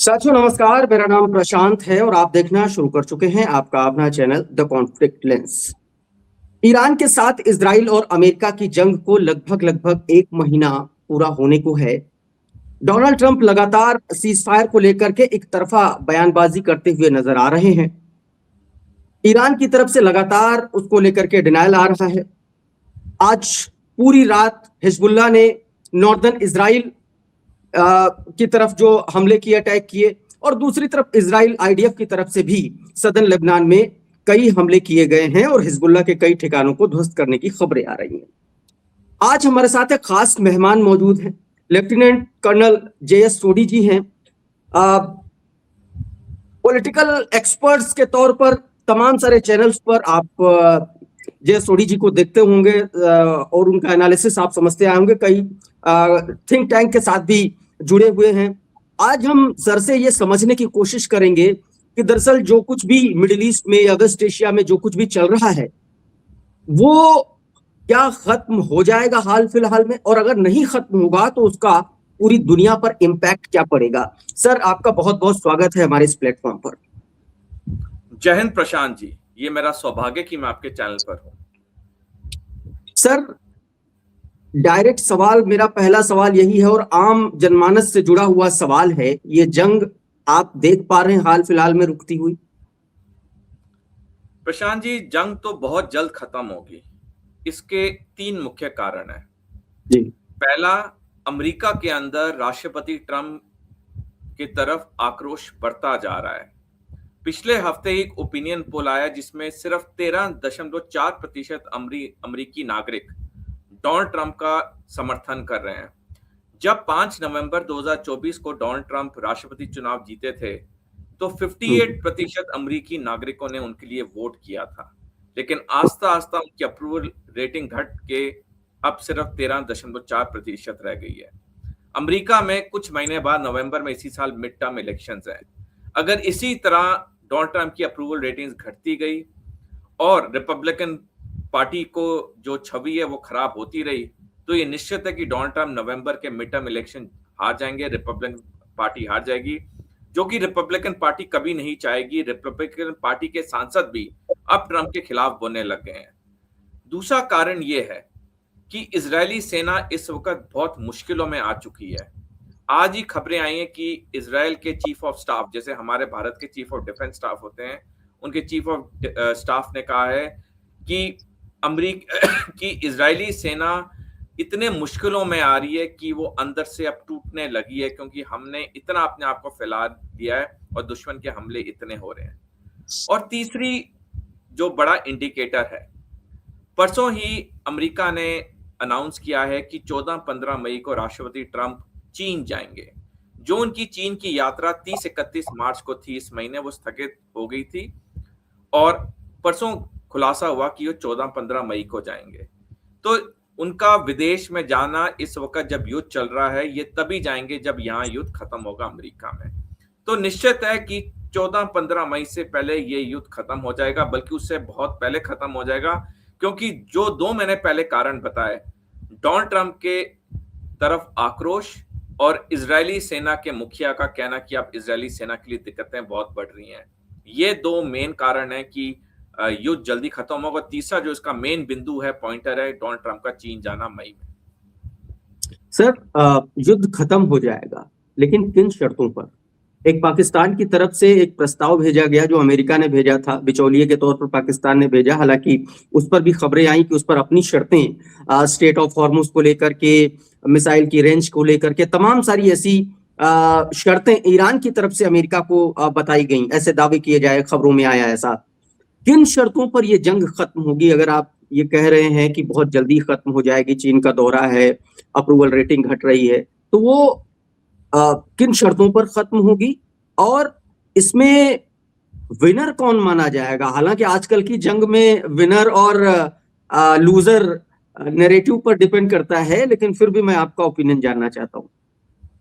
साथियों नमस्कार, मेरा नाम प्रशांत है और आप देखना शुरू कर चुके हैं आपका अपना channel the conflict lens. Iran के साथ इजराइल और अमेरिका की जंग को लगभग एक महीना पूरा होने को है। डोनाल्ड ट्रंप लगातार सीज फायर को लेकर के एक तरफा बयानबाजी करते हुए नजर आ रहे हैं। ईरान की तरफ से लगातार उसको लेकर के डिनायल आ रहा है। आज पूरी रात हिजबुल्लाह ने नॉर्दर्न इजराइल की तरफ जो हमले किए, अटैक किए, और दूसरी तरफ इजराइल आईडीएफ की तरफ से भी सदर्न लेबनान में कई हमले किए गए हैं और हिजबुल्लाह के कई ठिकानों को ध्वस्त करने की खबरें आ रही हैं। आज हमारे साथ एक खास मेहमान मौजूद हैं, लेफ्टिनेंट कर्नल जेएस सोडी जी हैं। पॉलिटिकल एक्सपर्ट्स के तौर पर तमाम सारे चैनल्स पर आप जेएस सोडी जी को देखते होंगे और उनका एनालिसिस आप समझते आए होंगे। कई थिंक टैंक के साथ भी जुड़े हुए हैं। आज हम सर से ये समझने की कोशिश करेंगे कि दरअसल जो कुछ भी मिडिल ईस्ट में या वेस्ट एशिया में जो कुछ भी चल रहा है वो क्या खत्म हो जाएगा हाल फिलहाल में, और अगर नहीं खत्म होगा तो उसका पूरी दुनिया पर इम्पैक्ट क्या पड़ेगा। सर, आपका बहुत बहुत स्वागत है हमारे इस प्लेटफॉर्म पर। जय हिंद प्रशांत जी, ये मेरा सौभाग्य कि मैं आपके चैनल पर हूं। सर, डायरेक्ट सवाल, मेरा पहला सवाल यही है और आम जनमानस से जुड़ा हुआ सवाल है, ये जंग आप देख पा रहे हैं हाल फिलहाल में रुकती हुई? प्रशांत जी, जंग तो बहुत जल्द खत्म होगी। इसके 3 मुख्य कारण हैं जी। पहला, अमेरिका के अंदर राष्ट्रपति ट्रंप की तरफ आक्रोश बढ़ता जा रहा है। पिछले हफ्ते एक ओपिनियन पोल आया जिसमें सिर्फ 13.4% अमेरिकी नागरिक डोनाल्ड ट्रंप का समर्थन कर रहे हैं। जब 5 नवंबर 2024 को डोनाल्ड ट्रंप राष्ट्रपति चुनाव जीते थे तो 58% अमेरिकी नागरिकों ने उनके लिए वोट किया था, लेकिन आस्ता आस्ता उनकी अप्रूवल रेटिंग घट के अब सिर्फ 13.4% रह गई है। अमेरिका में कुछ महीने बाद नवंबर में इसी साल मिड टर्म इलेक्शंस है। अगर इसी तरह डोनाल्ड ट्रंप की अप्रूवल रेटिंग्स घटती गई और रिपब्लिकन पार्टी को जो छवि है वो खराब होती रही तो ये निश्चित है कि डोनाल्ड ट्रंप नवंबर के मिड टर्म इलेक्शन हार जाएंगे, रिपब्लिकन पार्टी हार जाएगी, जो कि रिपब्लिकन पार्टी कभी नहीं चाहेगी। रिपब्लिकन पार्टी के सांसद भी अब ट्रंप के खिलाफ बोलने लग गए हैं। दूसरा कारण ये है कि इजरायली सेना इस वक्त बहुत मुश्किलों में आ चुकी है। आज ही खबरें आई हैं कि इजराइल के चीफ ऑफ स्टाफ, जैसे हमारे भारत के चीफ ऑफ डिफेंस स्टाफ होते हैं, उनके चीफ ऑफ स्टाफ ने कहा है कि की इजरायली सेना इतने मुश्किलों में आ रही है कि वो अंदर से अब टूटने लगी है, क्योंकि हमने इतना अपने आप को फैला दिया है और दुश्मन के हमले इतने हो रहे हैं। और तीसरी जो बड़ा इंडिकेटर है, परसों ही अमेरिका ने अनाउंस किया है कि 14-15 मई को राष्ट्रपति ट्रंप चीन जाएंगे। जो उनकी चीन की यात्रा 30-31 मार्च को थी इस महीने, वो स्थगित हो गई थी और परसों खुलासा हुआ कि वो 14-15 मई को जाएंगे। तो उनका विदेश में जाना इस वक्त जब युद्ध चल रहा है, ये तभी जाएंगे जब यहाँ युद्ध खत्म होगा अमेरिका में। तो निश्चित है कि 14-15 मई से पहले ये युद्ध खत्म हो जाएगा, बल्कि उससे बहुत पहले खत्म हो जाएगा, क्योंकि जो 2 महीने पहले कारण बताए, डोनाल्ड ट्रंप के तरफ आक्रोश और इजरायली सेना के मुखिया का कहना कि अब इजरायली सेना के लिए दिक्कतें बहुत बढ़ रही हैं, ये 2 मेन कारण है कि युद्ध जल्दी खत्म होगा। तीसरा जो इसका मेन बिंदु है, पॉइंटर है, डोनाल्ड ट्रंप का चीन जाना मई में। सर, युद्ध खत्म हो जाएगा, लेकिन किन शर्तों पर? एक पाकिस्तान की तरफ से एक प्रस्ताव भेजा गया जो अमेरिका ने भेजा था, बिचौलिए के तौर पर पाकिस्तान ने भेजा। हालांकि उस पर भी खबरें आई कि उस पर अपनी शर्तें, स्टेट ऑफ हॉर्मुज को लेकर के, मिसाइल की रेंज को लेकर के, तमाम सारी ऐसी शर्तें ईरान की तरफ से अमेरिका को बताई गई, ऐसे दावे किए जाए, खबरों में आया ऐसा। किन शर्तों पर यह जंग खत्म होगी? अगर आप ये कह रहे हैं कि बहुत जल्दी खत्म हो जाएगी, चीन का दौरा है, अप्रूवल रेटिंग घट रही है, तो वो किन शर्तों पर खत्म होगी और इसमें विनर कौन माना जाएगा? हालांकि आजकल की जंग में विनर और लूजर नैरेटिव पर डिपेंड करता है, लेकिन फिर भी मैं आपका ओपिनियन जानना चाहता हूं।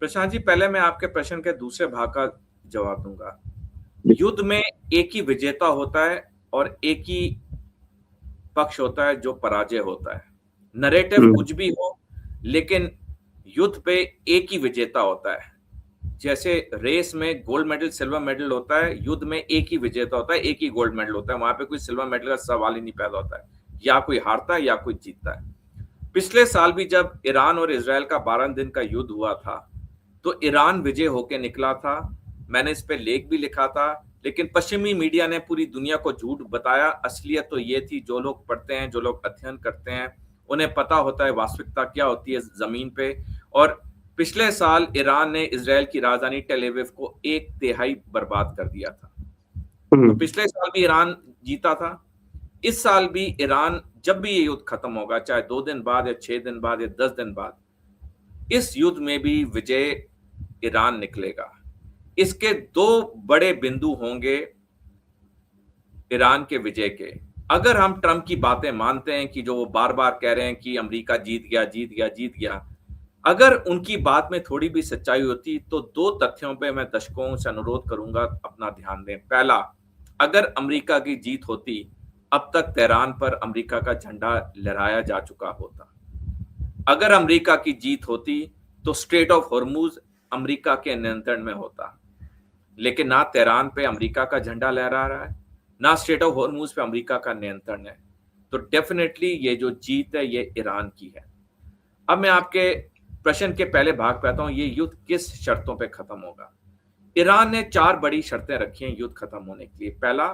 प्रशांत जी, पहले मैं आपके प्रश्न के दूसरे भाग का जवाब दूंगा। युद्ध में एक ही विजेता होता है और एक ही पक्ष होता है जो पराजय होता है। नैरेटिव कुछ भी हो, लेकिन युद्ध पे एक ही विजेता होता है। जैसे रेस में गोल्ड मेडल सिल्वर मेडल होता है, युद्ध में एक ही विजेता होता है, एक ही गोल्ड मेडल होता है, वहां पे कोई सिल्वर मेडल का सवाल ही नहीं पैदा होता है, या कोई हारता है या कोई जीतता है। पिछले साल भी जब ईरान और इसराइल का 12 दिन का युद्ध हुआ था, तो ईरान विजय होकर निकला था। मैंने इस पे लेख भी लिखा था, लेकिन पश्चिमी मीडिया ने पूरी दुनिया को झूठ बताया। असलियत तो ये थी, जो लोग पढ़ते हैं, जो लोग अध्ययन करते हैं, उन्हें पता होता है वास्तविकता क्या होती है जमीन पे। और पिछले साल ईरान ने इसराइल की राजधानी टेल अवीव को 1/3 बर्बाद कर दिया था। तो पिछले साल भी ईरान जीता था, इस साल भी ईरान, जब भी ये युद्ध खत्म होगा, चाहे 2 दिन बाद या 6 दिन बाद या 10 दिन बाद, इस युद्ध में भी विजय ईरान निकलेगा। इसके 2 बड़े बिंदु होंगे ईरान के विजय के। अगर हम ट्रंप की बातें मानते हैं कि जो वो बार बार कह रहे हैं कि अमेरिका जीत गया जीत गया जीत गया, अगर उनकी बात में थोड़ी भी सच्चाई होती, तो 2 तथ्यों पे मैं दर्शकों से अनुरोध करूंगा अपना ध्यान दें। पहला, अगर अमेरिका की जीत होती, अब तक तेहरान पर अमेरिका का झंडा लहराया जा चुका होता। अगर अमेरिका की जीत होती, तो स्ट्रेट ऑफ हॉर्मुज अमेरिका के नियंत्रण में होता। लेकिन ना तेहरान पे अमेरिका का झंडा लहरा रहा है, ना स्ट्रेट ऑफ हॉर्मुज पे अमेरिका का नियंत्रण है। तो डेफिनेटली ये जो जीत है, ये ईरान की है। अब मैं आपके प्रश्न के पहले भाग पे आता हूं, ये युद्ध किस शर्तों पे खत्म होगा। ईरान ने 4 बड़ी शर्तें रखी हैं युद्ध खत्म होने के लिए। पहला,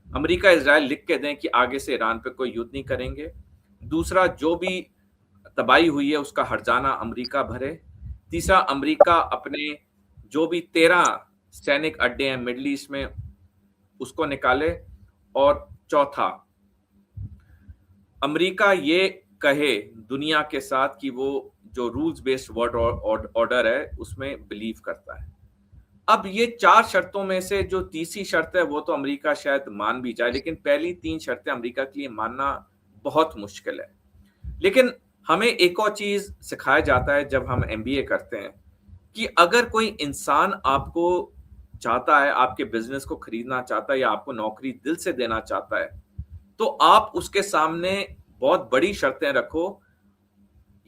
अमेरिका इजराइल लिख के दें कि आगे से ईरान पे कोई युद्ध नहीं करेंगे। दूसरा, जो भी तबाही हुई है उसका हर्जाना अमेरिका भरे। तीसरा, अमेरिका अपने जो भी 13 सैनिक अड्डे हैं मिडल ईस्ट में, उसको निकाले। और चौथा, अमेरिका ये कहे दुनिया के साथ कि वो जो रूल्स बेस्ड वर्ल्ड ऑर्डर है उसमें बिलीव करता है। अब ये 4 शर्तों में से जो तीसरी शर्त है वो तो अमेरिका शायद मान भी जाए, लेकिन पहली 3 शर्तें अमेरिका के लिए मानना बहुत मुश्किल है। लेकिन हमें एक और चीज सिखाया जाता है जब हम एमबीए करते हैं, कि अगर कोई इंसान आपको चाहता है, आपके बिजनेस को खरीदना चाहता है या आपको नौकरी दिल से देना चाहता है, तो आप उसके सामने बहुत बड़ी शर्तें रखो।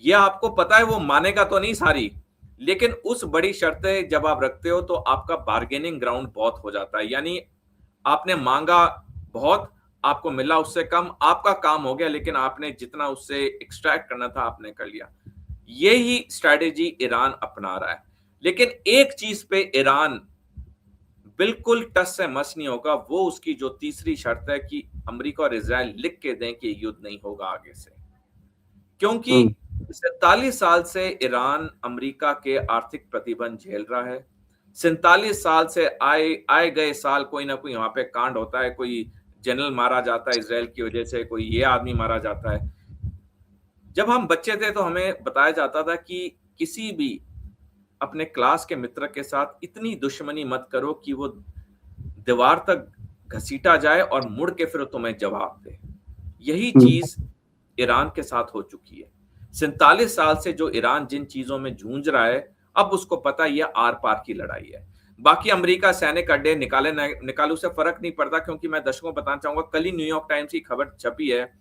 ये आपको पता है वो मानेगा तो नहीं सारी, लेकिन उस बड़ी शर्तें जब आप रखते हो तो आपका बार्गेनिंग ग्राउंड बहुत हो जाता है। यानी आपने मांगा बहुत, आपको मिला उससे कम, आपका काम हो गया, लेकिन आपने जितना उससे एक्सट्रैक्ट करना था आपने कर लिया। यही स्ट्रैटेजी ईरान अपना रहा है। लेकिन एक चीज पे ईरान बिल्कुल टस से मस नहीं होगा, वो उसकी जो तीसरी शर्त है कि अमेरिका और इजराइल लिख के दें कि युद्ध नहीं होगा आगे से। क्योंकि 47 साल से ईरान अमेरिका के आर्थिक प्रतिबंध झेल रहा है। 47 साल से आए गए साल कोई ना कोई वहां पे कांड होता है, कोई जनरल मारा जाता है इजराइल की वजह से, कोई ये आदमी मारा जाता है। जब हम बच्चे थे तो हमें बताया जाता था कि किसी भी अपने क्लास के मित्र के साथ इतनी दुश्मनी मत करो कि वो दीवार तक घसीटा जाए और मुड़ के फिर तुम्हें जवाब दे। यही चीज ईरान के साथ हो चुकी है। 47 साल से जो ईरान जिन चीजों में जूझ रहा है, अब उसको पता है ये आर पार की लड़ाई है। बाकी अमेरिका सैनिक अड्डे निकाले उससे फर्क नहीं पड़ता, क्योंकि मैं दर्शकों को बताना चाहूंगा, कल ही न्यूयॉर्क टाइम्स की खबर छपी है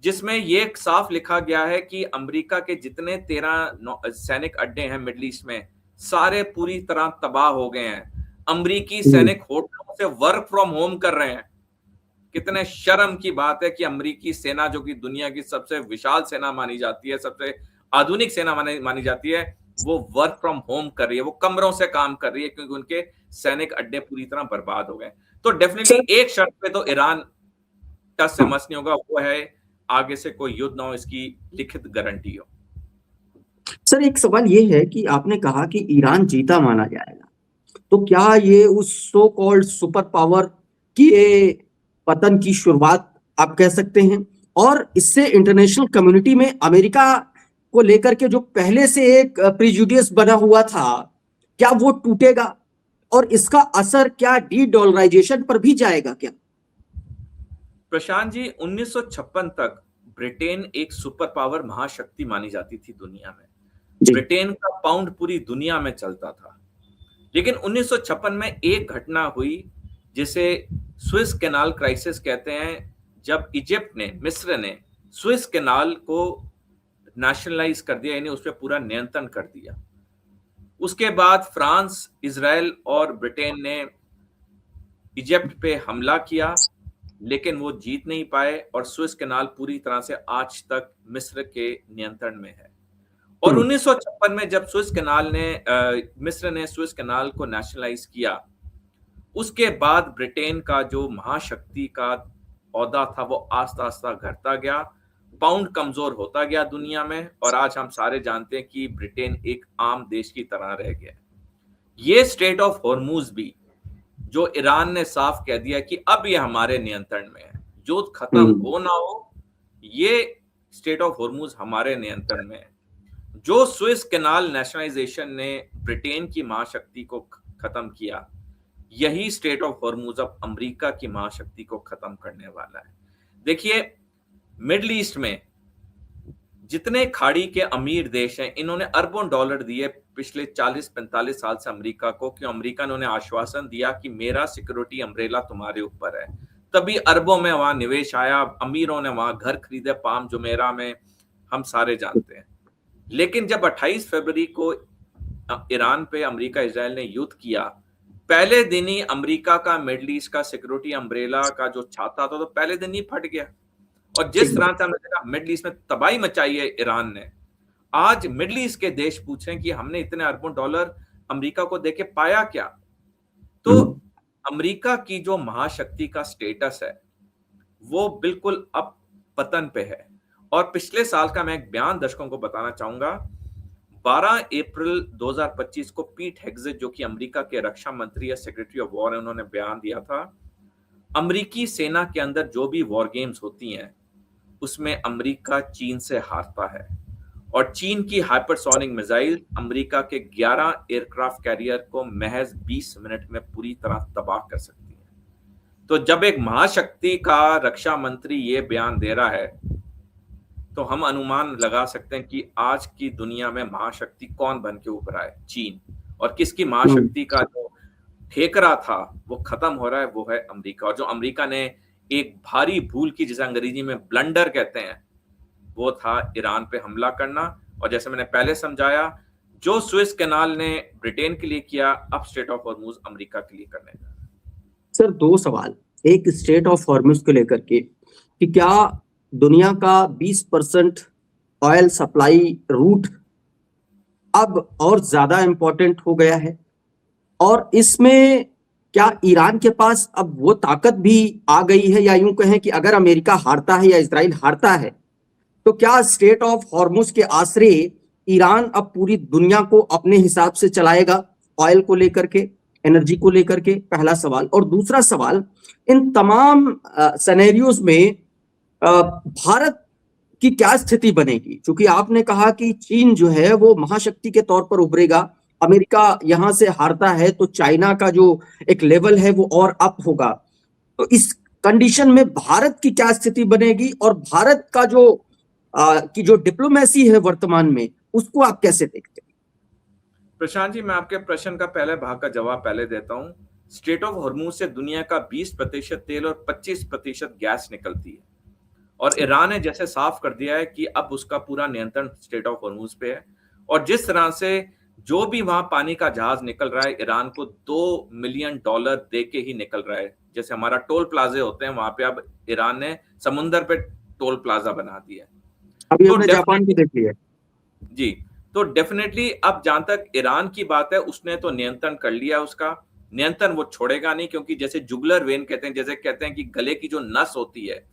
जिसमें ये साफ लिखा गया है कि अमेरिका के जितने 13 सैनिक अड्डे हैं मिडल ईस्ट में, सारे पूरी तरह तबाह हो गए हैं। अमेरिकी सैनिक होटलों से वर्क फ्रॉम होम कर रहे हैं। कितने शर्म की बात है कि अमेरिकी सेना, जो कि दुनिया की सबसे विशाल सेना मानी जाती है, सबसे आधुनिक सेना मानी जाती है, वो वर्क फ्रॉम होम कर रही है, वो कमरों से काम कर रही है, क्योंकि उनके सैनिक अड्डे पूरी तरह बर्बाद हो गए। तो डेफिनेटली एक शर्त पे तो ईरान टस से मस नहीं होगा, वो है आगे से कोई युद्ध ना हो, इसकी लिखित गारंटी हो। सर, एक सवाल ये है कि आपने कहा कि ईरान जीता माना जाएगा, तो क्या ये उस सो कॉल्ड सुपर पावर की पतन की शुरुआत आप कह सकते हैं? और इससे इंटरनेशनल कम्युनिटी में अमेरिका को लेकर के जो पहले से एक प्रिजुडिस बना हुआ था, क्या वो टूटेगा? और इसका असर क्या डी डॉलराइजेशन पर भी जाएगा क्या? प्रशांत जी, 1956 तक ब्रिटेन एक सुपर पावर महाशक्ति मानी जाती थी दुनिया में। ब्रिटेन का पाउंड पूरी दुनिया में चलता था। लेकिन 1956 में एक घटना हुई जिसे स्विस कैनाल क्राइसिस कहते हैं, जब इजिप्ट ने, मिस्र ने स्विस कैनाल को नेशनलाइज कर दिया, यानी उस पर पूरा नियंत्रण कर दिया। उसके बाद फ्रांस, इजराइल और ब्रिटेन ने इजिप्ट पे हमला किया, लेकिन वो जीत नहीं पाए और सुएज कैनाल पूरी तरह से आज तक मिस्र के नियंत्रण में है। और 1956 में जब सुएज कैनाल ने मिस्र ने सुएज कैनाल को नेशनलाइज किया, उसके बाद ब्रिटेन का जो महाशक्ति का ओहदा था वो आस्ता आस्ता घटता गया, पाउंड कमजोर होता गया दुनिया में, और आज हम सारे जानते हैं कि ब्रिटेन एक आम देश की तरह रह गया। ये स्ट्रेट ऑफ हॉर्मूज भी, जो ईरान ने साफ कह दिया कि अब ये हमारे नियंत्रण में है, जो खत्म हो ना हो, ये स्ट्रेट ऑफ हॉर्मूज हमारे नियंत्रण में है। जो सुएज कैनाल नेशनलाइजेशन ने ब्रिटेन की महाशक्ति को खत्म किया, यही स्ट्रेट ऑफ हॉर्मूज अब अमेरिका की महाशक्ति को खत्म करने वाला है। देखिए, मिडिल ईस्ट में जितने खाड़ी के अमीर देश हैं, इन्होंने अरबों डॉलर दिए पिछले 40-45 साल से अमेरिका को, क्यों? अमेरिका ने उन्हें आश्वासन दिया कि मेरा सिक्योरिटी अम्ब्रेला तुम्हारे ऊपर है। तभी अरबों में वहां निवेश आया, अमीरों ने वहां घर खरीदे पाम जुमेरा में, हम सारे जानते हैं। लेकिन जब 28 फरवरी को ईरान पे अमेरिका इजराइल ने युद्ध किया, पहले दिन ही अमेरिका का मिडिल ईस्ट का सिक्योरिटी अम्ब्रेला का जो छाता था, तो पहले दिन ही फट गया। और जिस तरह से मिडिल ईस्ट में तबाही मचाई है ईरान ने, आज मिडिल ईस्ट के देश पूछें कि हमने इतने अरबों डॉलर अमेरिका को देके पाया क्या? तो अमेरिका की जो महाशक्ति का स्टेटस है वो बिल्कुल अब पतन पे है। और पिछले साल का मैं एक बयान दर्शकों को बताना चाहूंगा। 12 अप्रैल 2025 को पीट हेग्सेट, जो कि अमेरिका के रक्षा मंत्री या सेक्रेटरी ऑफ वॉर है, उन्होंने बयान दिया था, अमेरिकी सेना के अंदर जो भी वॉर गेम्स होती हैं उसमें अमेरिका चीन से हारता है, और चीन की हाइपरसोनिक मिसाइल अमेरिका के 11 एयरक्राफ्ट कैरियर को महज 20 मिनट में पूरी तरह तबाह कर सकती है। तो जब एक महाशक्ति का रक्षा मंत्री ये बयान दे रहा है, तो हम अनुमान लगा सकते हैं कि आज की दुनिया में महाशक्ति कौन बन के उभरा है? चीन। और किसकी महाशक्ति का जो ठेकरा था वो खत्म हो रहा है, वो है अमेरिका। और जो अमेरिका ने एक भारी भूल की, जिसे अंग्रेजी में ब्लंडर कहते हैं, वो था ईरान पे हमला करना। और जैसे मैंने पहले समझाया, जो सुएज कैनाल ने ब्रिटेन के लिए किया, अब स्ट्रेट ऑफ हॉर्मूज अमेरिका के लिए करने जा रहा है। सर, दो सवाल, एक स्ट्रेट ऑफ हॉर्मूज को लेकर के कि क्या दुनिया का 20% ऑयल सप्लाई रूट अब और ज्यादा इंपॉर्टेंट हो गया है, और इसमें क्या ईरान के पास अब वो ताकत भी आ गई है, या यूं कहें कि अगर अमेरिका हारता है या इजराइल हारता है तो क्या स्ट्रेट ऑफ हॉर्मूज के आसरे ईरान अब पूरी दुनिया को अपने हिसाब से चलाएगा, ऑयल को लेकर के, एनर्जी को लेकर के? पहला सवाल। और दूसरा सवाल, इन तमाम सिनेरियोज में भारत की क्या स्थिति बनेगी? क्योंकि आपने कहा कि चीन जो है वो महाशक्ति के तौर पर उभरेगा, अमेरिका यहां से हारता है तो चाइना का जो एक लेवल है वो और अप होगा। तो इस कंडीशन में भारत की क्या स्थिति बनेगी, और भारत का जो डिप्लोमेसी है वर्तमान में, उसको आप कैसे देखते हैं? प्रशांत जी, मैं आपके प्रश्न का पहले भाग का जवाब पहले देता हूं। स्ट्रेट ऑफ हॉर्मूज से दुनिया का 20% तेल और 25% गैस निकलती है, और ईरान ने जैसे साफ कर दिया है कि अब उसका पूरा नियंत्रण स्ट्रेट ऑफ हॉर्मूज पे है। और जिस तरह से जो भी वहां पानी का जहाज निकल रहा है, ईरान को $2 मिलियन दे के ही निकल रहा है। जैसे हमारा टोल प्लाजे होते हैं, वहां पे अब ईरान ने समुंदर पे टोल प्लाजा बना दिया। अभी हमने जापान भी देख लिया जी। तो डेफिनेटली अब जहां तक ईरान की बात है, उसने तो नियंत्रण कर लिया, उसका नियंत्रण वो छोड़ेगा नहीं, क्योंकि जैसे जुगलर वेन कहते हैं, जैसे कहते हैं कि गले की जो नस होती है,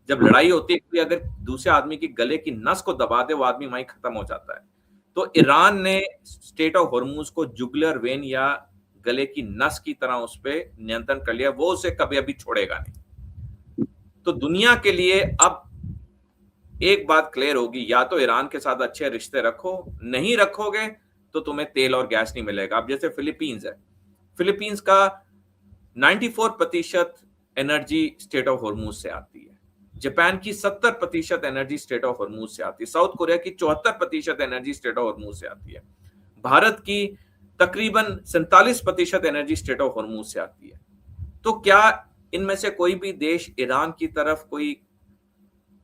जब लड़ाई होती है, कोई अगर दूसरे आदमी की गले की नस को दबा दे, वो आदमी वहीं खत्म हो जाता है। तो ईरान ने स्ट्रेट ऑफ हॉर्मूज को जुगलर वेन या गले की नस की तरह उस पर नियंत्रण कर लिया, वो उसे कभी अभी छोड़ेगा नहीं। तो दुनिया के लिए अब एक बात क्लियर होगी, या तो ईरान के साथ अच्छे रिश्ते रखो, नहीं रखोगे तो तुम्हें तेल और गैस नहीं मिलेगा। अब जैसे फिलीपींस है, फिलीपींस का 94% एनर्जी स्ट्रेट ऑफ हॉर्मूज से आती है। जापान की 70% एनर्जी स्ट्रेट ऑफ हॉर्मूज से आती है। साउथ कोरिया की 74% एनर्जी स्ट्रेट ऑफ हॉर्मूज से आती है। भारत की तकरीबन 47% एनर्जी स्ट्रेट ऑफ हॉर्मूज से आती है। तो क्या इनमें से कोई भी देश ईरान की तरफ कोई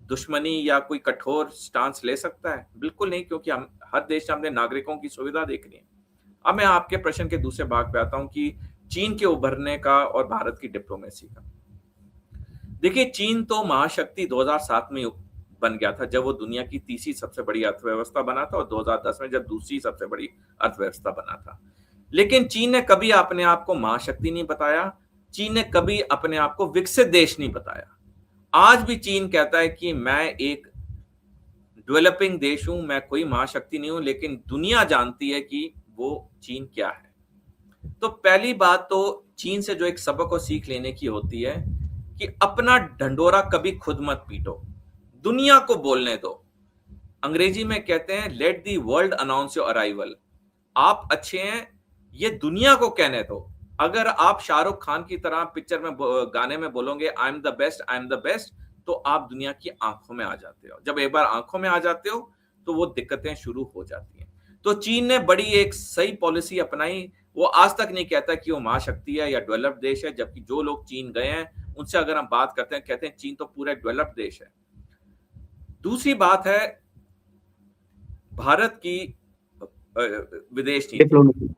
दुश्मनी या कोई कठोर स्टांस ले सकता है? बिल्कुल नहीं, क्योंकि हम हर देश अपने नागरिकों की सुविधा देखनी है। अब मैं आपके प्रश्न के दूसरे भाग पे आता हूं कि चीन के उभरने का और भारत की डिप्लोमेसी का। देखिए, चीन तो महाशक्ति 2007 में बन गया था, जब वो दुनिया की तीसरी सबसे बड़ी अर्थव्यवस्था बना था, और 2010 में जब दूसरी सबसे बड़ी अर्थव्यवस्था बना था। लेकिन चीन ने कभी अपने आप को महाशक्ति नहीं बताया, चीन ने कभी अपने आप को विकसित देश नहीं बताया। आज भी चीन कहता है कि मैं एक डेवलपिंग देश हूं, मैं कोई महाशक्ति नहीं हूं, लेकिन दुनिया जानती है कि वो चीन क्या है। तो पहली बात तो चीन से जो एक सबक और सीख लेने की होती है कि अपना ढंडोरा कभी खुद मत पीटो, दुनिया को बोलने दो। अंग्रेजी में कहते हैं let the world announce your arrival. आप अच्छे हैं ये दुनिया को कहने दो। अगर आप शाहरुख खान की तरह पिक्चर में गाने में बोलोगे I am the best, I am the best, तो आप दुनिया की आंखों में आ जाते हो। जब एक बार आंखों में आ जाते हो तो वो दिक्कतें शुरू हो जाती हैं। तो चीन ने बड़ी एक सही पॉलिसी अपनाई। वो आज तक नहीं कहता कि वो महाशक्ति है या डेवलप्ड देश है, जबकि जो लोग चीन गए हैं उनसे अगर हम बात करते हैं, कहते हैं चीन तो पूरा डेवलप्ड देश है। दूसरी बात है भारत की विदेश नीति।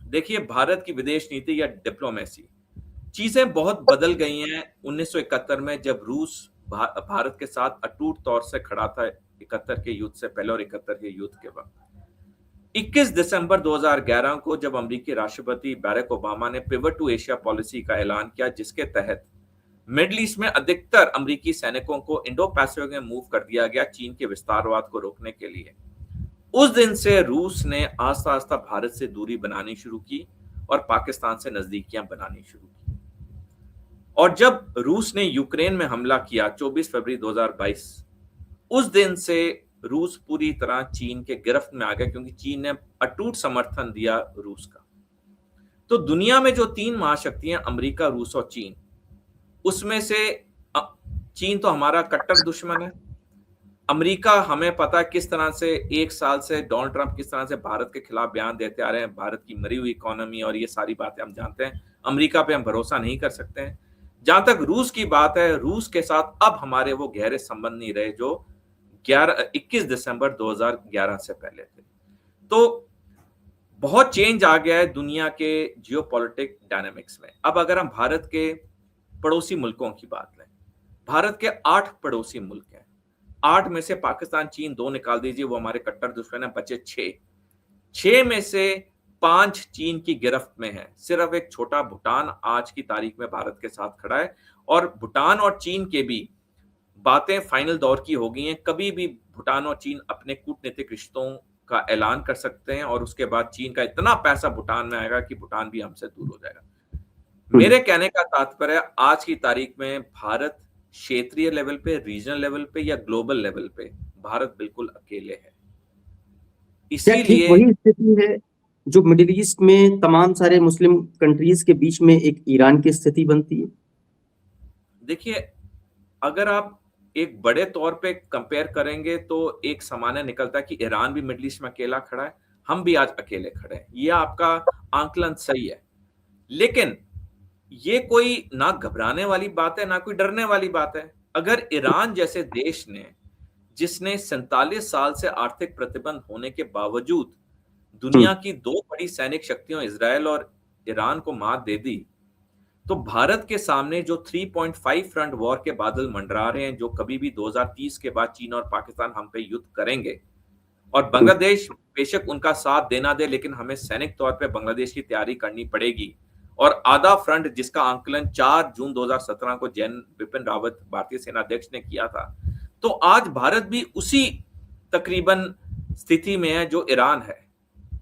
देखिए, भारत की विदेश नीति या डिप्लोमेसी, चीजें बहुत बदल गई हैं 1971 में, जब रूस भारत के साथ अटूट तौर से खड़ा था 71 के युद्ध से पहले और 71 के युद्ध के वक्त। 21 दिसंबर 2011 को जब अमेरिकी राष्ट्रपति बैरक ओबामा ने पिवट टू एशिया पॉलिसी का ऐलान किया, जिसके तहत मिडिल ईस्ट में अधिकतर अमेरिकी सैनिकों को इंडो पैसिफिक में मूव कर दिया गया चीन के विस्तारवाद को रोकने के लिए, उस दिन से रूस ने आस्ता आस्ता भारत से दूरी बनानी शुरू की और पाकिस्तान से नजदीकियां बनानी शुरू की। और जब रूस ने यूक्रेन में हमला किया 24 फरवरी 2022, उस दिन से रूस पूरी तरह चीन के गिरफ्त में आ गया, क्योंकि चीन ने अटूट समर्थन दिया रूस का। तो दुनिया में जो तीन महाशक्तियां अमेरिका, रूस और चीन, उसमें से चीन तो हमारा कट्टर दुश्मन है। अमेरिका, हमें पता है किस तरह से एक साल से डोनाल्ड ट्रंप किस तरह से भारत के खिलाफ बयान देते आ रहे हैं, भारत की मरी हुई इकोनॉमी और ये सारी बातें हम जानते हैं। अमेरिका पे हम भरोसा नहीं कर सकते हैं। जहां तक रूस की बात है, रूस के साथ अब हमारे वो गहरे संबंध नहीं रहे जो 21 दिसंबर 2011 से पहले थे। तो बहुत चेंज आ गया है दुनिया के जियोपॉलिटिक डायनामिक्स में। अब अगर हम भारत के पड़ोसी मुल्कों की बात लें, भारत के 8 पड़ोसी मुल्क हैं। 8 में से पाकिस्तान, चीन 2 निकाल दीजिए, वो हमारे कट्टर दुश्मन है, बचे 6। 6 में से 5 चीन की गिरफ्त में है। सिर्फ एक छोटा भूटान आज की तारीख में भारत के साथ खड़ा है, और भूटान और चीन के भी बातें फाइनल दौर की हो गई हैं। कभी भी भूटान और चीन अपने कूटनीतिक रिश्तों का ऐलान कर सकते हैं, और उसके बाद चीन का इतना पैसा भूटान में आएगा कि भूटान भी हमसे दूर हो जाएगा। मेरे कहने का तात्पर्य, आज की तारीख में भारत क्षेत्रीय लेवल पे, रीजनल लेवल पे या ग्लोबल लेवल पे, भारत बिल्कुल अकेले है। इसीलिए वही स्थिति है जो मिडिल ईस्ट में तमाम सारे मुस्लिम कंट्रीज के बीच में एक ईरान की स्थिति बनती है। देखिए, अगर आप एक बड़े तौर पे कंपेयर करेंगे तो एक सामान्य निकलता है कि ईरान भी मिडिल ईस्ट में अकेला खड़ा है, हम भी आज अकेले खड़े हैं। ये आपका आंकलन सही है, लेकिन ये कोई ना घबराने वाली बात है ना कोई डरने वाली बात है। अगर ईरान जैसे देश ने, जिसने 47 साल से आर्थिक प्रतिबंध होने के बावजूद दुनिया की 2 बड़ी सैनिक शक्तियों इजराइल और ईरान को मात दे दी, तो भारत के सामने जो 3.5 फ्रंट वॉर के बादल मंडरा रहे हैं, जो कभी भी 2030 के बाद चीन और पाकिस्तान हम पे युद्ध करेंगे, और बांग्लादेश बेशक उनका साथ देना दे, लेकिन हमें सैनिक तौर पे बांग्लादेश की तैयारी करनी पड़ेगी। और आधा फ्रंट, जिसका आंकलन 4 जून 2017 को जनरल बिपिन रावत भारतीय सेना अध्यक्ष ने किया था, तो आज भारत भी उसी तकरीबन स्थिति में है जो ईरान है।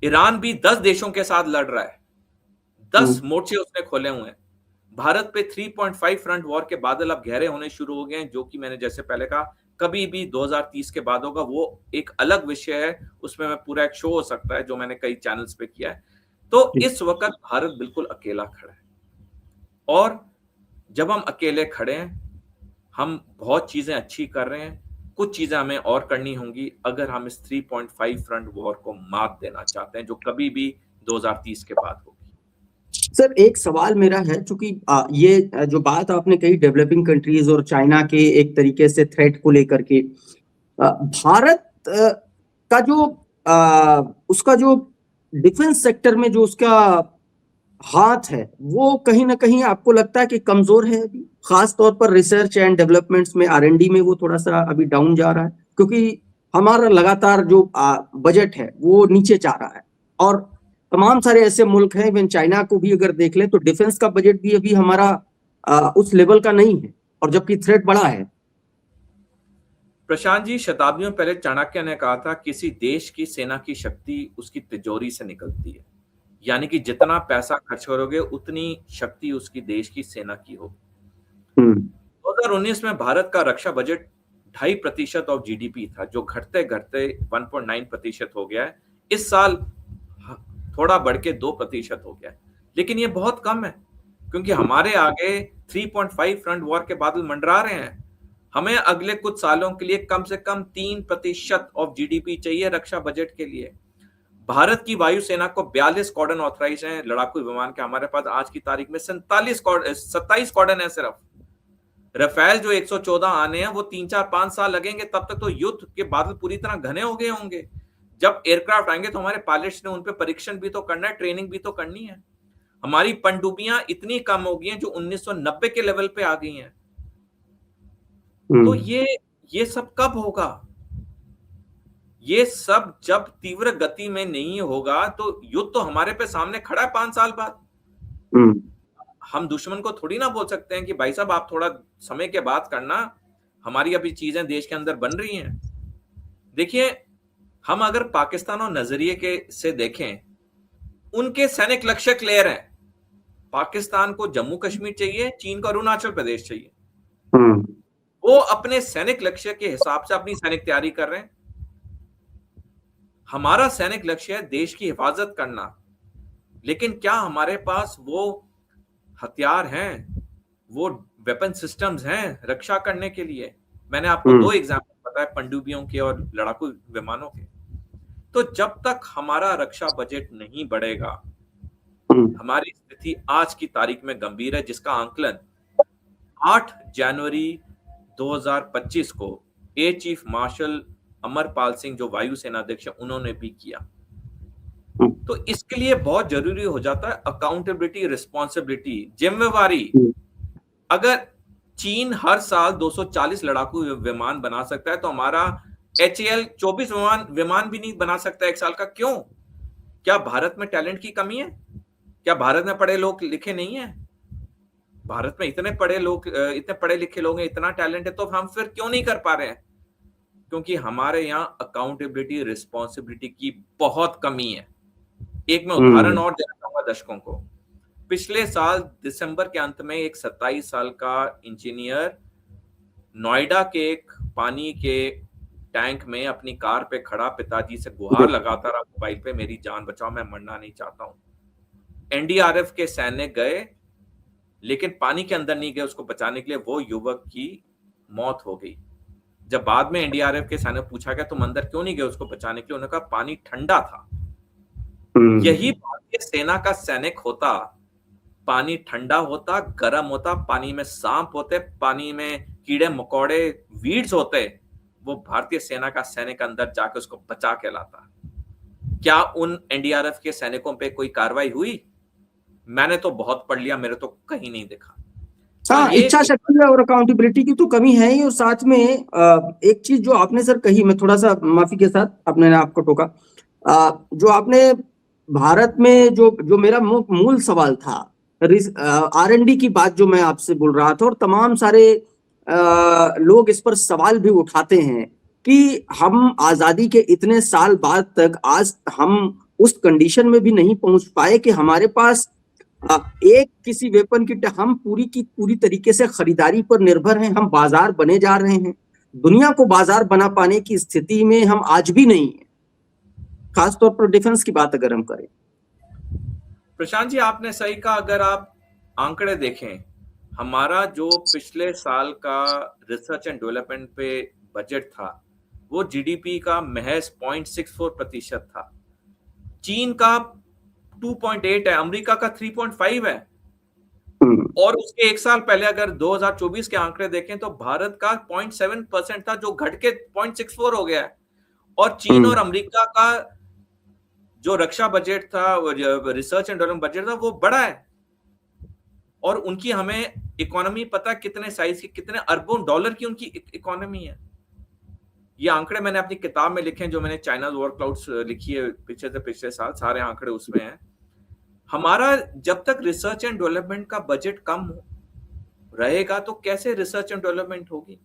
ईरान भी 10 देशों के साथ लड़ रहा है, 10 मोर्चे उसने खोले हुए हैं। भारत पे 3.5 फ्रंट वॉर के बादल अब गहरे होने शुरू हो गए हैं, जो कि मैंने जैसे पहले कहा, कभी भी 2030 के बाद होगा। वो एक अलग विषय है, उसमें मैं पूरा एक शो हो सकता है जो मैंने कई चैनल्स पे किया है। तो इस वक्त भारत बिल्कुल अकेला खड़ा है, और जब हम अकेले खड़े हैं, हम बहुत चीजें अच्छी कर रहे हैं, कुछ चीजें हमें और करनी होंगी अगर हम इस 3.5 फ्रंट वॉर को मात देना चाहते हैं, जो कभी भी 2030 के बाद होगी। सर, एक सवाल मेरा है, चूंकि ये जो बात आपने कही डेवलपिंग कंट्रीज और चाइना के एक तरीके से थ्रेट को लेकर के, भारत का जो उसका जो डिफेंस सेक्टर में जो उसका हाथ है वो कहीं ना कहीं आपको लगता है कि कमजोर है अभी, खास तौर पर रिसर्च एंड डेवलपमेंट्स में, आर&डी में वो थोड़ा सा अभी डाउन जा रहा है, क्योंकि हमारा लगातार जो बजट है वो नीचे जा रहा है। और तमाम सारे ऐसे मुल्क हैं, इवन चाइना को भी अगर देख लें तो डिफेंस का बजट भी अभी हमारा उस लेवल का नहीं है, और जबकि थ्रेट बड़ा है। प्रशांत जी, शताब्दियों पहले चाणक्य ने कहा था, किसी देश की सेना की शक्ति उसकी तिजोरी से निकलती है। यानी कि जितना पैसा खर्च करोगे उतनी शक्ति उसकी देश की सेना की होगी। 2019 में भारत का रक्षा बजट 2.5% ऑफ जीडीपी था, जो घटते घटते 1.9% हो गया है। इस साल थोड़ा बढ़ के 2% हो गया है, लेकिन ये बहुत कम है, क्योंकि हमारे आगे 3.5 फ्रंट वॉर के बादल मंडरा रहे हैं। हमें अगले कुछ सालों के लिए कम से कम 3% ऑफ जीडीपी चाहिए रक्षा बजट के लिए। भारत की वायुसेना को 42 स्क्वाड्रन ऑथराइज हैं लड़ाकू विमान के। हमारे पास आज की तारीख में 27 स्क्वाड्रन है सिर्फ। रफेल जो 114 आने हैं वो 3-4-5 साल लगेंगे, तब तक तो युद्ध के बादल पूरी तरह घने हो गए होंगे। जब एयरक्राफ्ट आएंगे तो हमारे पायलट्स ने उन पे परीक्षण भी तो करना है, ट्रेनिंग भी तो करनी है। हमारी पनडुब्बियां इतनी कम हो गई हैं जो 1990 के लेवल पे आ गई हैं। तो ये सब कब होगा? ये सब जब तीव्र गति में नहीं होगा तो युद्ध तो हमारे पे सामने खड़ा है 5 साल बाद। हम दुश्मन को थोड़ी ना बोल सकते हैं कि भाई साहब आप थोड़ा समय के बाद करना, हमारी अभी चीजें देश के अंदर बन रही हैं। देखिए, हम अगर पाकिस्तान और नजरिए के से देखें, उनके सैनिक लक्ष्य क्लियर हैं। पाकिस्तान को जम्मू कश्मीर चाहिए, चीन को अरुणाचल प्रदेश चाहिए। वो अपने सैनिक लक्ष्य के हिसाब से अपनी सैनिक तैयारी कर रहे हैं। हमारा सैनिक लक्ष्य है देश की हिफाजत करना, लेकिन क्या हमारे पास वो हथियार हैं, वो वेपन सिस्टम्स हैं रक्षा करने के लिए? मैंने आपको 2 एग्जाम्पल बताए, पनडुब्बियों के और लड़ाकू विमानों के। तो जब तक हमारा रक्षा बजट नहीं बढ़ेगा, हमारी स्थिति आज की तारीख में गंभीर है, जिसका आंकलन 8 जनवरी 2025 को air chief marshal Amarpal Singh, जो वायुसेना अध्यक्ष है, उन्होंने भी किया। तो इसके लिए बहुत जरूरी हो जाता है अकाउंटेबिलिटी, रिस्पॉन्सिबिलिटी, जिम्मेवारी। अगर चीन हर साल 240 लड़ाकू विमान बना सकता है तो हमारा HAL 24 विमान भी नहीं बना सकता एक साल का। क्यों? क्या भारत में टैलेंट की कमी है? क्या भारत में पढ़े लोग लिखे नहीं है? भारत में इतने पढ़े लिखे लोग हैं, इतना टैलेंट है, तो हम फिर क्यों नहीं कर पा रहे हैं? क्योंकि हमारे यहाँ अकाउंटेबिलिटी, रिस्पॉन्सिबिलिटी की बहुत कमी है। एक मैं उदाहरण और देना चाहूंगा दर्शकों को। पिछले साल दिसंबर के अंत में एक 27 साल का इंजीनियर नोएडा के एक पानी के टैंक में अपनी कार पे खड़ा पिताजी से गुहार लगाता रहा मोबाइल पे, मेरी जान बचाओ, मैं मरना नहीं चाहता हूं। NDRF के सैनिक गए, लेकिन पानी के अंदर नहीं गए उसको बचाने के लिए। वो युवक की मौत हो गई। जब बाद में NDRF के सैनिक पूछा गया तुम अंदर क्यों नहीं गए उसको बचाने के लिए, उन्होंने कहा पानी ठंडा था। यही भारतीय सेना का सैनिक होता, पानी ठंडा होता, गर्म होता, पानी में सांप होते, पानी में कीड़े मकोड़े, वीड्स होते, वो भारतीय सेना का सैनिक अंदर जाकर उसको बचा के लाता। क्या उन NDRF के सैनिकों पे कोई कार्रवाई हुई? मैंने तो बहुत पढ़ लिया, मेरे तो कहीं नहीं दिखा। हाँ, इच्छा शक्ति और अकाउंटेबिलिटी की तो कमी है ही। और साथ में एक चीज जो आपने सर कही, मैं थोड़ा सा माफी के साथ अपने आपको टोका, जो आपने भारत में जो मेरा मूल सवाल था, R&D की बात जो मैं आपसे बोल रहा था, और तमाम सारे लोग इस पर सवाल भी उठाते हैं कि हम आजादी के इतने साल बाद तक आज हम उस कंडीशन में भी नहीं पहुंच पाए कि हमारे पास एक किसी वेपन की हम पूरी तरीके से खरीदारी पर निर्भर हैं। हम बाजार बने जा रहे हैं, दुनिया को बाजार बना पाने की स्थिति में हम आज भी नहीं है, खासतौर पर डिफेंस की बात अगर हम करें। प्रशांत जी, आपने सही कहा। अगर आप आंकड़े देखें, हमारा जो पिछले साल का रिसर्च एंड डेवलपमेंट पे बजट था वो जीडीपी का महज 0.64% था। चीन का 2.8 है, अमेरिका का 3.5 है। और उसके एक साल पहले अगर 2024 के आंकड़े देखें तो भारत का 0.7% था, जो घट के 0.64 हो गया है। और चीन और अमेरिका का जो रक्षा बजट था, रिसर्च एंड डेवलपमेंट बजट था, वो बड़ा है। और उनकी हमें इकोनॉमी पता कितने साइज की, कितने अरबों डॉलर की उनकी इकोनॉमी है। ये आंकड़े मैंने अपनी किताब में लिखे हैं, जो मैंने चाइना वॉर क्लाउड्स लिखी है पिछले से पिछले साल, सारे आंकड़े उसमें हैं। हमारा जब तक रिसर्च एंड डेवलपमेंट का बजट कम रहेगा तो कैसे रिसर्च एंड डेवलपमेंट होगी?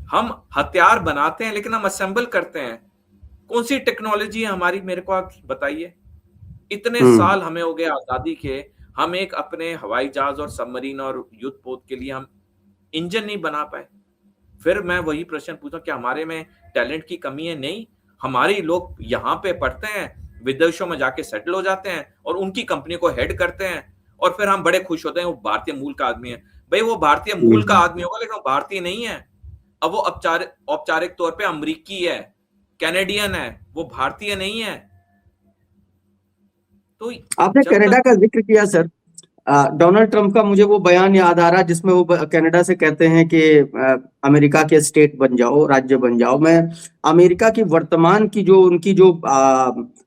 हम हथियार बनाते हैं लेकिन हम असेंबल करते हैं। कौन सी टेक्नोलॉजी है हमारी, मेरे को आप बताइए। इतने साल हमें हो गए आजादी के, हम एक अपने हवाई जहाज और सबमरीन और युद्ध पोत के लिए हम इंजन नहीं बना पाए। फिर मैं वही प्रश्न पूछा, क्या हमारे में टैलेंट की कमी है? नहीं, हमारे लोग यहाँ पे पढ़ते हैं, विदेशों में जाके सेटल हो जाते हैं और उनकी कंपनी को हेड करते हैं, और फिर हम बड़े खुश होते हैं वो भारतीय मूल का आदमी है। भाई वो भारतीय मूल का आदमी होगा लेकिन वो भारतीय नहीं है। अब वो औपचारिक तौर पे अमेरिकी है, कैनेडियन है, वो भारतीय नहीं है। तो आपने कनाडा का जिक्र किया सर, डोनाल्ड ट्रंप का मुझे वो बयान याद आ रहा है जिसमें वो कनाडा से कहते हैं कि अमेरिका के स्टेट बन जाओ, राज्य बन जाओ। मैं अमेरिका की वर्तमान की जो उनकी जो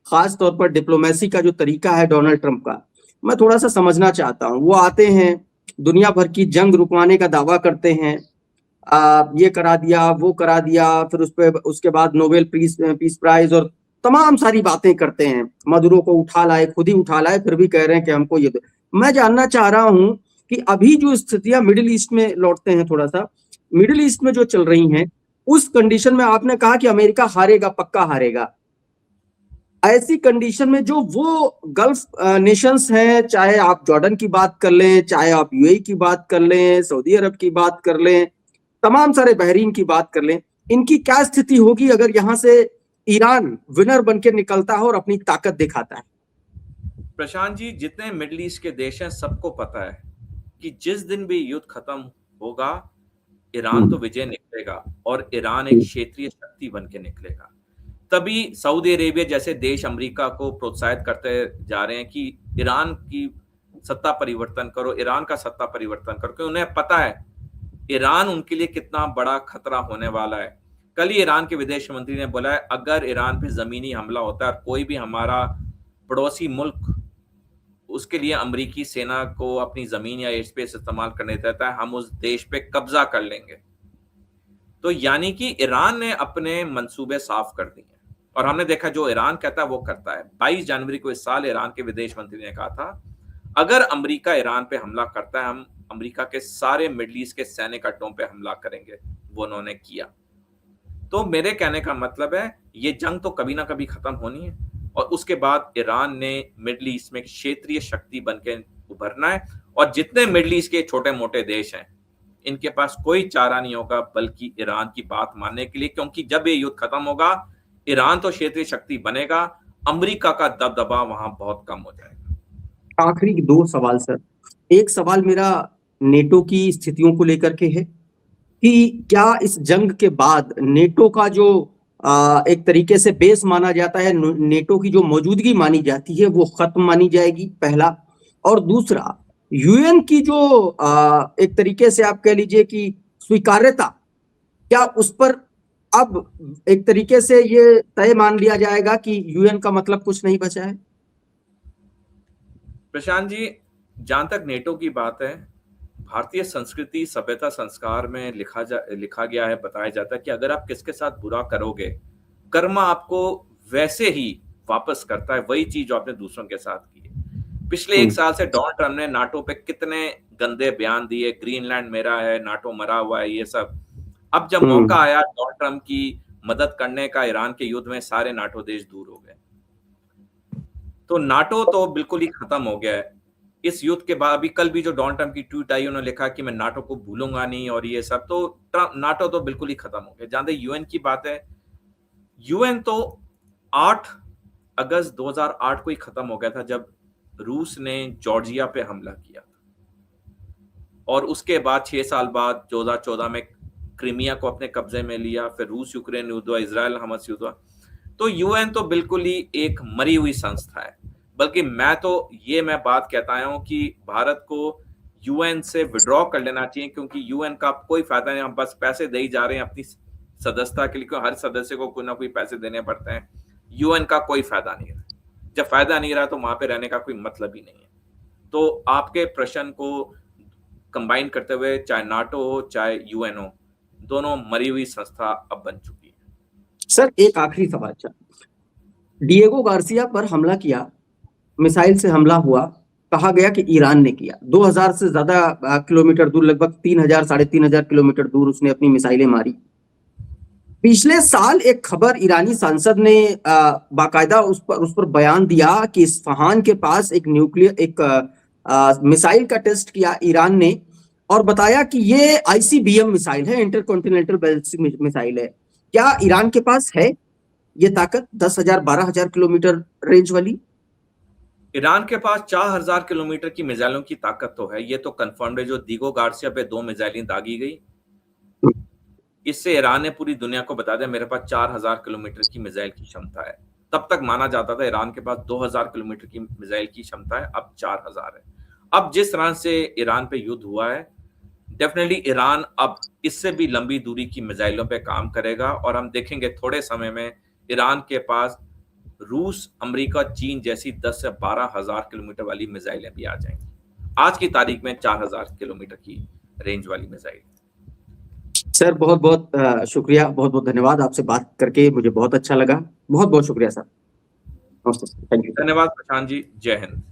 खास तौर पर डिप्लोमेसी का जो तरीका है डोनाल्ड ट्रंप का, मैं थोड़ा सा समझना चाहता हूँ। वो आते हैं, दुनिया भर की जंग रुकवाने का दावा करते हैं, ये करा दिया, वो करा दिया, फिर उसके बाद नोबेल पीस प्राइज और तमाम सारी बातें करते हैं। मदुरो को उठा लाए, खुद ही उठा लाए, फिर भी कह रहे हैं कि हमको ये दो। मैं जानना चाह रहा हूं कि अभी जो स्थितियां मिडिल ईस्ट में, लौटते हैं थोड़ा सा, मिडिल ईस्ट में जो चल रही हैं, उस कंडीशन में आपने कहा कि अमेरिका हारेगा, पक्का हारेगा। ऐसी कंडीशन में जो वो गल्फ नेशंस हैं, चाहे आप जॉर्डन की बात कर लें, चाहे आप यूएई की बात कर लें, सऊदी अरब की बात कर लें, तमाम सारे बहरीन की बात कर लें, इनकी क्या स्थिति होगी अगर यहां से ईरान विनर बनकर निकलता है और अपनी ताकत दिखाता है? प्रशांत जी, जितने मिडिल ईस्ट के देश हैं सबको पता है कि जिस दिन भी युद्ध खत्म होगा, ईरान तो विजय निकलेगा और ईरान एक क्षेत्रीय शक्ति बन के निकलेगा। तभी सऊदी अरेबिया जैसे देश अमेरिका को प्रोत्साहित करते जा रहे हैं कि ईरान की सत्ता परिवर्तन करो, ईरान का सत्ता परिवर्तन करो, क्योंकि उन्हें पता है ईरान उनके लिए कितना बड़ा खतरा होने वाला है। कल ही ईरान के विदेश मंत्री ने बोला है, अगर ईरान पे जमीनी हमला होता है और कोई भी हमारा पड़ोसी मुल्क उसके लिए अमेरिकी सेना को अपनी जमीन या एयर स्पेस इस्तेमाल करने देता है, हम उस देश पे कब्जा कर लेंगे। तो यानी कि ईरान ने अपने मंसूबे साफ कर दिए और हमने देखा जो ईरान कहता है वो करता है। 22 जनवरी को इस साल ईरान के विदेश मंत्री ने कहा था, अगर अमेरिका ईरान पे हमला करता है, हम अमेरिका के सारे मिडिल ईस्ट के सैनिक अड्डों पे हमला करेंगे। वो उन्होंने किया। तो मेरे कहने का मतलब है, ये जंग तो कभी ना कभी खत्म होनी है और उसके बाद ईरान ने मिडिल ईस्ट में क्षेत्रीय शक्ति बनकर उभरना है। और जितने मिडिल ईस्ट के छोटे मोटे देश हैं, इनके पास कोई चारा नहीं होगा बल्कि ईरान की बात मानने के लिए, क्योंकि जब ये युद्ध खत्म होगा, ईरान तो क्षेत्रीय शक्ति बनेगा, अमेरिका का दबदबा वहां बहुत कम हो जाएगा। आखिरी 2 सवाल सर। एक सवाल मेरा नेटो की स्थितियों को लेकर के है कि क्या इस जंग के बाद नेटो का जो एक तरीके से बेस माना जाता है, नेटो की जो मौजूदगी मानी जाती है, वो खत्म मानी जाएगी, पहला। और दूसरा, यूएन की जो एक तरीके से आप कह लीजिए कि स्वीकार्यता, क्या उस पर अब एक तरीके से ये तय मान लिया जाएगा कि यूएन का मतलब कुछ नहीं बचा है? प्रशांत जी, जहां तक नेटो की बात है, भारतीय संस्कृति सभ्यता संस्कार में लिखा गया है, बताया जाता है कि अगर आप किसके साथ बुरा करोगे, कर्म आपको वैसे ही वापस करता है, वही चीज जो आपने दूसरों के साथ की है। पिछले 1 साल से डोनाल्ड ट्रंप ने नाटो पे कितने गंदे बयान दिए, ग्रीनलैंड मेरा है, नाटो मरा हुआ है, ये सब। अब जब मौका आया डोनाल्ड ट्रंप की मदद करने का ईरान के युद्ध में, सारे नाटो देश दूर हो गए। तो नाटो तो बिल्कुल ही खत्म हो गया है इस युद्ध के बाद। अभी कल भी जो डोनाल्ड ट्रंप की ट्वीट आई, उन्होंने लिखा कि मैं नाटो को भूलूंगा नहीं और ये सब। तो नाटो तो बिल्कुल ही खत्म हो गया। जहां तक यूएन की बात है, यूएन तो 8 अगस्त 2008 को ही खत्म हो गया था, जब रूस ने जॉर्जिया पे हमला किया था। और उसके बाद 6 साल बाद 2014 में क्रीमिया को अपने कब्जे में लिया, फिर रूस यूक्रेन युद्ध हुआ, इजराइल हमास युद्ध हुआ। तो यूएन तो बिल्कुल ही एक मरी हुई संस्था है। बल्कि मैं बात कहता हूं कि भारत को यूएन से विड्रॉ कर लेना चाहिए, क्योंकि यूएन का कोई फायदा नहीं। हम बस पैसे दे ही जा रहे हैं अपनी सदस्यता के लिए, क्योंकि हर सदस्य को कोई ना कोई पैसे देने पड़ते हैं। यूएन का कोई फायदा नहीं रहा। जब फायदा नहीं रहा तो वहां पे रहने का कोई मतलब ही नहीं है। तो आपके प्रश्न को कंबाइन करते हुए चाहे नाटो हो चाहे यूएन हो, दोनों मरी हुई संस्था अब बन चुकी है। सर एक आखिरी सवाल था, डिएगो गार्सिया पर हमला किया, मिसाइल से हमला हुआ, कहा गया कि ईरान ने किया। 2000 से ज्यादा किलोमीटर दूर, लगभग 3000 3,500 किलोमीटर दूर उसने अपनी मिसाइलें मारी। पिछले साल एक खबर ईरानी सांसद ने बाकायदा उस पर बयान दिया कि इस्फहान के पास एक मिसाइल का टेस्ट किया ईरान ने, और बताया कि ये आईसीबीएम मिसाइल है, इंटरकॉन्टिनेंटल बैलिस्टिक मिसाइल है। क्या ईरान के पास है ये ताकत 10,000 12,000 किलोमीटर रेंज वाली? ईरान के पास 4000 किलोमीटर की मिसाइलों की ताकत तो है, ये तो कंफर्म्ड है। जो दीगो गार्सिया पे 2 मिसाइलें दागी गई, इससे ईरान ने पूरी दुनिया को बता दिया मेरे पास 4000 किलोमीटर की मिसाइल की क्षमता है। तब तक माना जाता था ईरान के पास 2000 किलोमीटर की मिसाइल की क्षमता है, अब 4000 है। अब जिस तरह से ईरान पे युद्ध हुआ है, डेफिनेटली ईरान अब इससे भी लंबी दूरी की मिसाइलों पे काम करेगा, और हम देखेंगे थोड़े समय में ईरान के पास रूस, अमेरिका, चीन जैसी 10 से 12,000 किलोमीटर वाली मिसाइलें भी आ जाएंगी। आज की तारीख में 4000 किलोमीटर की रेंज वाली मिसाइल। सर बहुत बहुत शुक्रिया, बहुत बहुत धन्यवाद। आपसे बात करके मुझे बहुत अच्छा लगा। बहुत बहुत शुक्रिया सर। नमस्ते, थैंक यू। धन्यवाद प्रशांत जी, जय हिंद।